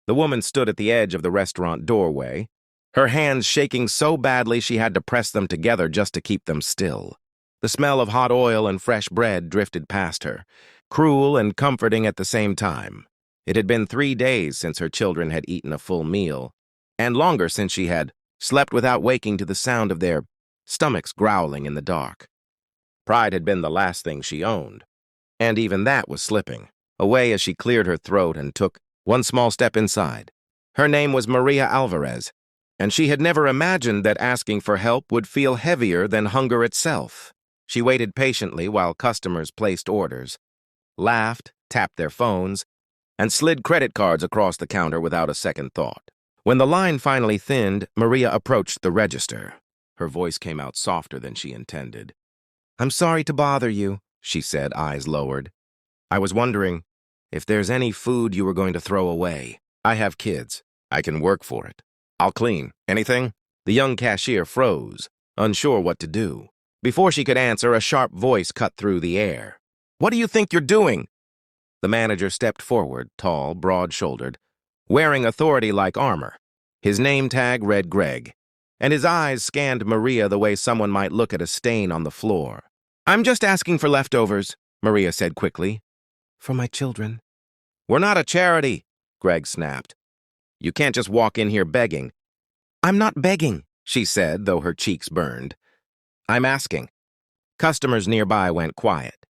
The woman stood at the edge of the restaurant doorway, her hands shaking so badly she had to press them together just to keep them still. The smell of hot oil and fresh bread drifted past her, cruel and comforting at the same time. It had been 3 days since her children had eaten a full meal, and longer since she had slept without waking to the sound of their stomachs growling in the dark. Pride had been the last thing she owned, and even that was slipping away as she cleared her throat and took one small step inside. Her name was Maria Alvarez, and she had never imagined that asking for help would feel heavier than hunger itself. She waited patiently while customers placed orders, laughed, tapped their phones, and slid credit cards across the counter without a second thought. When the line finally thinned, Maria approached the register. Her voice came out softer than she intended. "I'm sorry to bother you," she said, eyes lowered. "I was wondering if there's any food you were going to throw away. I have kids. I can work for it. I'll clean. Anything?" The young cashier froze, unsure what to do. Before she could answer, a sharp voice cut through the air. "What do you think you're doing?" The manager stepped forward, tall, broad-shouldered, wearing authority-like armor. His name tag read Greg, and his eyes scanned Maria the way someone might look at a stain on the floor. "I'm just asking for leftovers," Maria said quickly. "For my children." "We're not a charity," Greg snapped. "You can't just walk in here begging." "I'm not begging," she said, though her cheeks burned. "I'm asking." Customers nearby went quiet.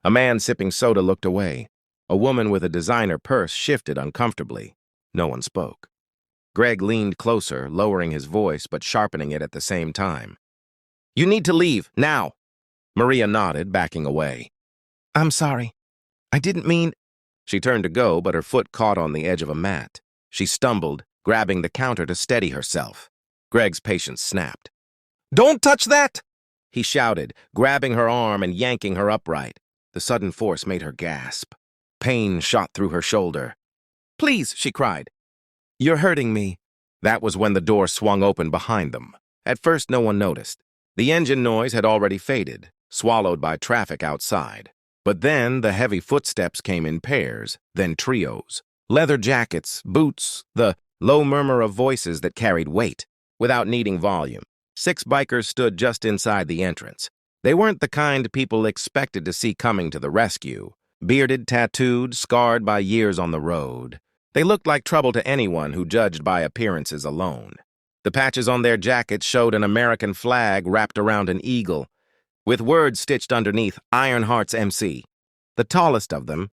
A man sipping soda looked away. A woman with a designer purse shifted uncomfortably. No one spoke. Greg leaned closer, lowering his voice but sharpening it at the same time. "You need to leave, now." Maria nodded, backing away. "I'm sorry. I didn't mean—" She turned to go, but her foot caught on the edge of a mat. She stumbled, grabbing the counter to steady herself. Greg's patience snapped. "Don't touch that!" he shouted, grabbing her arm and yanking her upright. The sudden force made her gasp. Pain shot through her shoulder. "Please," she cried. "You're hurting me." That was when the door swung open behind them. At first, no one noticed. The engine noise had already faded, swallowed by traffic outside. But then the heavy footsteps came in pairs, then trios. Leather jackets, boots, the low murmur of voices that carried weight, without needing volume. 6 bikers stood just inside the entrance. They weren't the kind people expected to see coming to the rescue. Bearded, tattooed, scarred by years on the road. They looked like trouble to anyone who judged by appearances alone. The patches on their jackets showed an American flag wrapped around an eagle, with words stitched underneath, "Ironheart's MC." The tallest of them,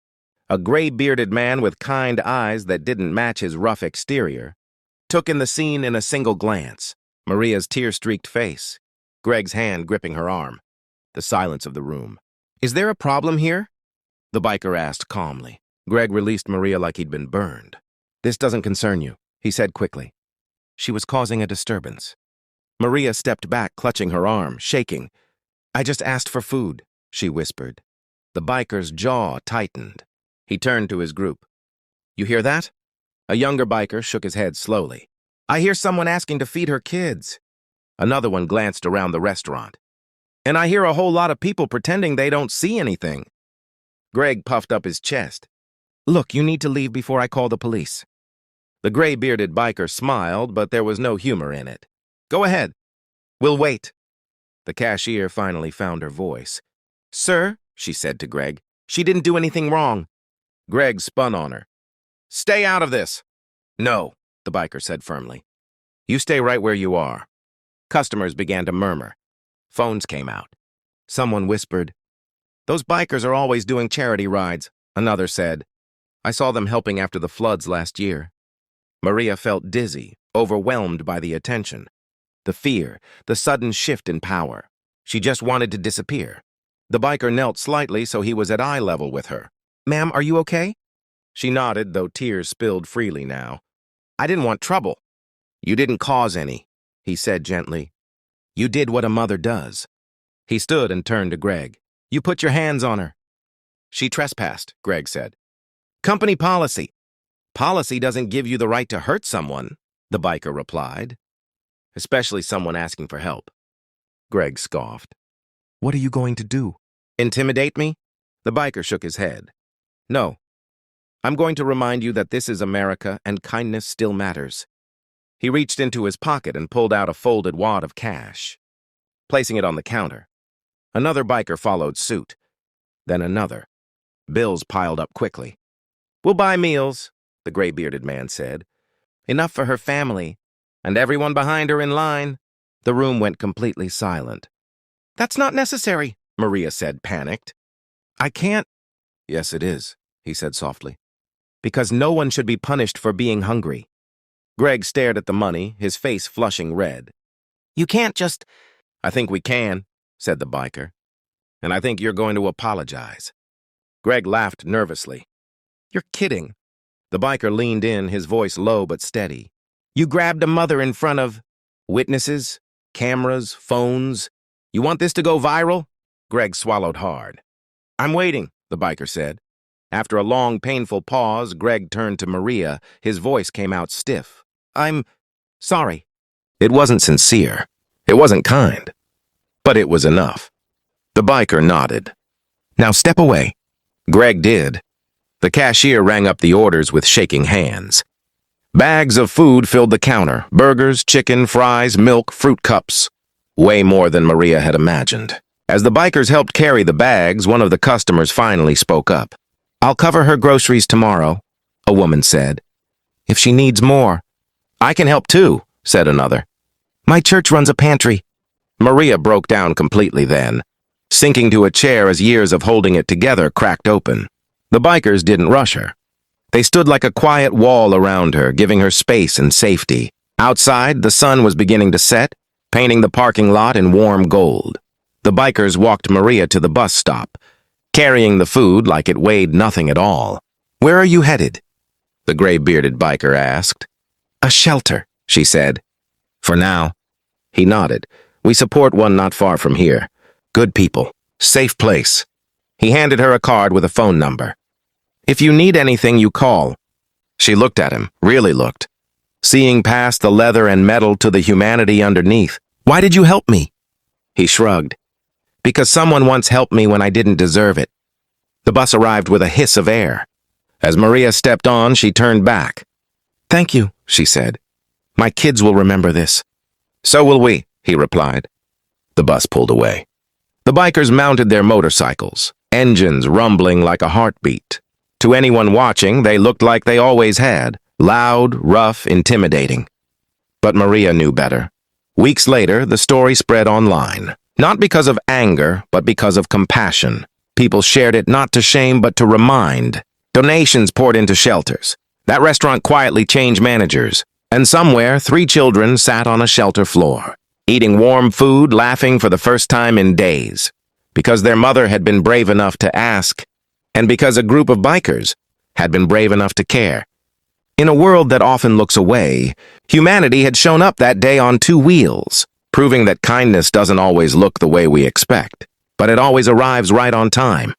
a gray-bearded man with kind eyes that didn't match his rough exterior, took in the scene in a single glance. Maria's tear-streaked face, Greg's hand gripping her arm, the silence of the room. "Is there a problem here?" the biker asked calmly. Greg released Maria like he'd been burned. "This doesn't concern you," he said quickly. She was causing a disturbance. Maria stepped back, clutching her arm, shaking. "I just asked for food," she whispered. The biker's jaw tightened. He turned to his group. "You hear that?" A younger biker shook his head slowly. "I hear someone asking to feed her kids." Another one glanced around the restaurant. "And I hear a whole lot of people pretending they don't see anything." Greg puffed up his chest. "Look, you need to leave before I call the police." The gray-bearded biker smiled, but there was no humor in it. "Go ahead. We'll wait." The cashier finally found her voice. "Sir," she said to Greg, "she didn't do anything wrong." Greg spun on her. "Stay out of this." "No," the biker said firmly. "You stay right where you are." Customers began to murmur. Phones came out. Someone whispered, "Those bikers are always doing charity rides," another said. "I saw them helping after the floods last year." Maria felt dizzy, overwhelmed by the attention. The fear, the sudden shift in power. She just wanted to disappear. The biker knelt slightly so he was at eye level with her. "Ma'am, are you okay?" She nodded, though tears spilled freely now. "I didn't want trouble." "You didn't cause any," he said gently. "You did what a mother does." He stood and turned to Greg. "You put your hands on her." "She trespassed," Greg said. "Company policy." "Policy doesn't give you the right to hurt someone," the biker replied. "Especially someone asking for help." Greg scoffed. "What are you going to do? Intimidate me?" The biker shook his head. "No. I'm going to remind you that this is America and kindness still matters. He reached into his pocket and pulled out a folded wad of cash, placing it on the counter. Another biker followed suit, then another. Bills piled up quickly. "We'll buy meals," the gray-bearded man said. "Enough for her family, and everyone behind her in line." The room went completely silent. "That's not necessary," Maria said, panicked. "I can't—" "Yes, it is," he said softly. "Because no one should be punished for being hungry." Greg stared at the money, his face flushing red. "You can't just—" "I think we can," said the biker. "And I think you're going to apologize." Greg laughed nervously. "You're kidding." The biker leaned in, his voice low but steady. "You grabbed a mother in front of witnesses, cameras, phones. You want this to go viral?" Greg swallowed hard. "I'm waiting," the biker said. After a long, painful pause, Greg turned to Maria. His voice came out stiff. "I'm sorry." It wasn't sincere. It wasn't kind. But it was enough. The biker nodded. "Now step away." Greg did. The cashier rang up the orders with shaking hands. Bags of food filled the counter. Burgers, chicken, fries, milk, fruit cups. Way more than Maria had imagined. As the bikers helped carry the bags, one of the customers finally spoke up. "I'll cover her groceries tomorrow," a woman said. "If she needs more." "I can help too," said another. "My church runs a pantry." Maria broke down completely then, sinking to a chair as years of holding it together cracked open. The bikers didn't rush her. They stood like a quiet wall around her, giving her space and safety. Outside, the sun was beginning to set, painting the parking lot in warm gold. The bikers walked Maria to the bus stop, carrying the food like it weighed nothing at all. "Where are you headed?" the gray-bearded biker asked. "A shelter," she said. "For now." He nodded. "We support one not far from here. Good people. Safe place." He handed her a card with a phone number. "If you need anything, you call." She looked at him, really looked, seeing past the leather and metal to the humanity underneath. "Why did you help me?" He shrugged. "Because someone once helped me when I didn't deserve it." The bus arrived with a hiss of air. As Maria stepped on, she turned back. "Thank you," she said. "My kids will remember this." "So will we," he replied. The bus pulled away. The bikers mounted their motorcycles, engines rumbling like a heartbeat. To anyone watching, they looked like they always had, loud, rough, intimidating. But Maria knew better. Weeks later, the story spread online. Not because of anger, but because of compassion. People shared it not to shame, but to remind. Donations poured into shelters. That restaurant quietly changed managers. And somewhere, 3 children sat on a shelter floor, eating warm food, laughing for the first time in days. Because their mother had been brave enough to ask, and because a group of bikers had been brave enough to care. In a world that often looks away, humanity had shown up that day on 2 wheels, proving that kindness doesn't always look the way we expect, but it always arrives right on time.